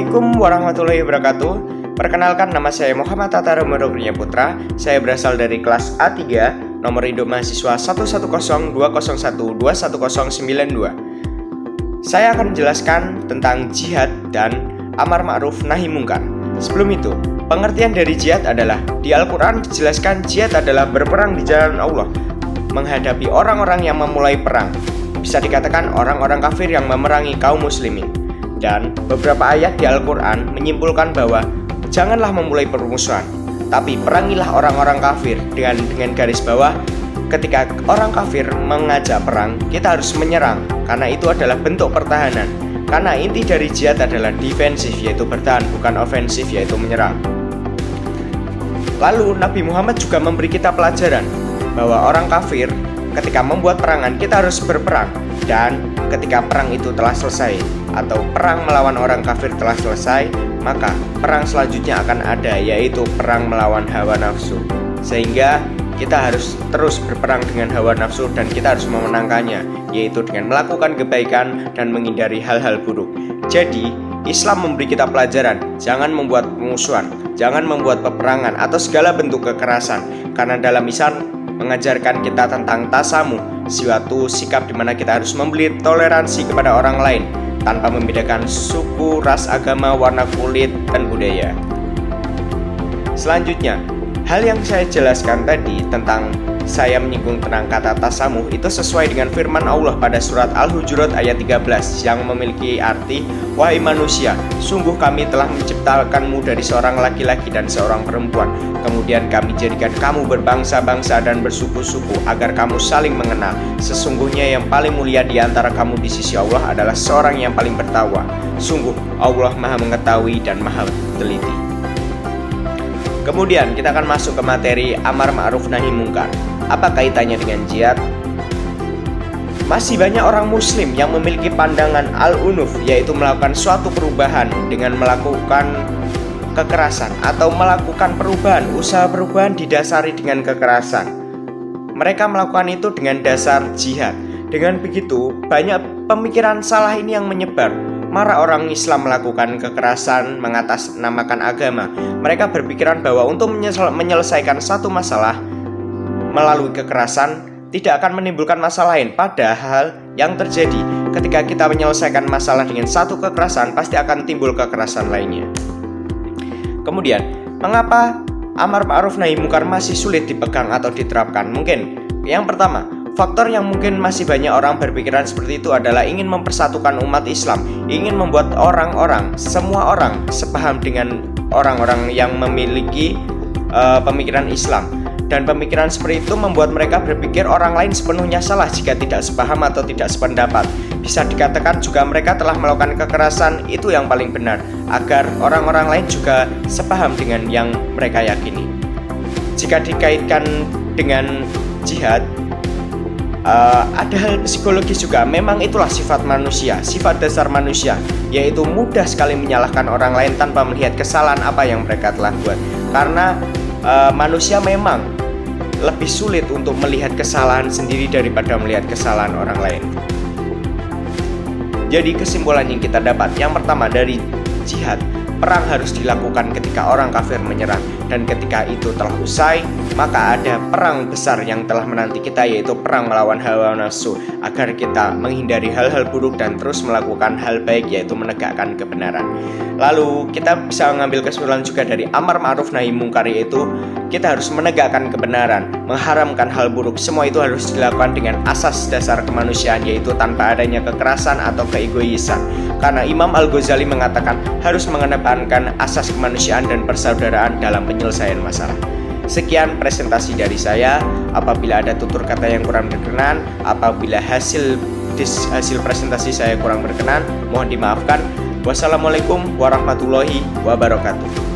Assalamualaikum warahmatullahi wabarakatuh. Perkenalkan, nama saya Muhammad Tatar Umar Putra. Saya berasal dari kelas A3, nomor induk mahasiswa 11020121092. Saya akan menjelaskan tentang jihad dan amar ma'ruf nahi mungkar. Sebelum itu, pengertian dari jihad adalah di Al-Quran dijelaskan jihad adalah berperang di jalan Allah, menghadapi orang-orang yang memulai perang. Bisa dikatakan orang-orang kafir yang memerangi kaum muslimin. Dan beberapa ayat di Al-Quran menyimpulkan bahwa janganlah memulai permusuhan, tapi perangilah orang-orang kafir dengan garis bawah. Ketika orang kafir mengajak perang, kita harus menyerang, karena itu adalah bentuk pertahanan. Karena inti dari jihad adalah defensif, yaitu bertahan, bukan ofensif, yaitu menyerang. Lalu Nabi Muhammad juga memberi kita pelajaran bahwa orang kafir ketika membuat perangan, kita harus berperang. Dan ketika perang itu telah selesai, atau perang melawan orang kafir telah selesai, maka perang selanjutnya akan ada, yaitu perang melawan hawa nafsu. Sehingga kita harus terus berperang dengan hawa nafsu dan kita harus memenangkannya, yaitu dengan melakukan kebaikan dan menghindari hal-hal buruk. Jadi Islam memberi kita pelajaran, jangan membuat pemusuhan, jangan membuat peperangan atau segala bentuk kekerasan. Karena dalam Islam mengajarkan kita tentang tasamu, suatu sikap di mana kita harus memberi toleransi kepada orang lain tanpa membedakan suku, ras, agama, warna kulit, dan budaya. Selanjutnya, hal yang saya jelaskan tadi tentang saya menyinggung tentang kata tasamuh itu sesuai dengan firman Allah pada surat Al-Hujurat ayat 13 yang memiliki arti, wahai manusia, sungguh kami telah menciptakanmu dari seorang laki-laki dan seorang perempuan. Kemudian kami jadikan kamu berbangsa-bangsa dan bersuku-suku agar kamu saling mengenal. Sesungguhnya yang paling mulia di antara kamu di sisi Allah adalah seorang yang paling bertakwa. Sungguh Allah Maha mengetahui dan Maha teliti. Kemudian kita akan masuk ke materi amar ma'ruf nahi mungkar. Apa kaitannya dengan jihad? Masih banyak orang muslim yang memiliki pandangan al-unuf, yaitu melakukan suatu perubahan dengan melakukan kekerasan atau melakukan perubahan, usaha perubahan didasari dengan kekerasan. Mereka melakukan itu dengan dasar jihad. Dengan begitu, banyak pemikiran salah ini yang menyebar. Marah orang Islam melakukan kekerasan mengatasnamakan agama. Mereka berpikiran bahwa untuk menyelesaikan satu masalah melalui kekerasan tidak akan menimbulkan masalah lain. Padahal yang terjadi ketika kita menyelesaikan masalah dengan satu kekerasan, pasti akan timbul kekerasan lainnya. Kemudian, mengapa amar ma'ruf nahi mungkar masih sulit dipegang atau diterapkan? Mungkin yang pertama, faktor yang mungkin masih banyak orang berpikiran seperti itu adalah ingin mempersatukan umat Islam, ingin membuat semua orang sepaham dengan orang-orang yang memiliki pemikiran Islam. Dan pemikiran seperti itu membuat mereka berpikir orang lain sepenuhnya salah jika tidak sepaham atau tidak sependapat. Bisa dikatakan juga mereka telah melakukan kekerasan itu yang paling benar, agar orang-orang lain juga sepaham dengan yang mereka yakini. Jika dikaitkan dengan jihad, ada hal psikologis juga. Memang itulah sifat manusia, sifat dasar manusia, yaitu mudah sekali menyalahkan orang lain tanpa melihat kesalahan apa yang mereka telah buat. Karena manusia memang lebih sulit untuk melihat kesalahan sendiri daripada melihat kesalahan orang lain. Jadi kesimpulan yang kita dapat, yang pertama dari jihad, perang harus dilakukan ketika orang kafir menyerang. Dan ketika itu telah usai, maka ada perang besar yang telah menanti kita, yaitu perang melawan hawa nafsu, agar kita menghindari hal-hal buruk dan terus melakukan hal baik, yaitu menegakkan kebenaran. Lalu kita bisa mengambil kesimpulan juga dari amar ma'ruf nahi mungkar, yaitu kita harus menegakkan kebenaran, mengharamkan hal buruk. Semua itu harus dilakukan dengan asas dasar kemanusiaan, yaitu tanpa adanya kekerasan atau keegoisan. Karena Imam Al-Ghazali mengatakan harus mengedepankan asas kemanusiaan dan persaudaraan dalam penyelesaian masalah. Sekian presentasi dari saya. Apabila ada tutur kata yang kurang berkenan, apabila hasil presentasi saya kurang berkenan, mohon dimaafkan. Wassalamualaikum warahmatullahi wabarakatuh.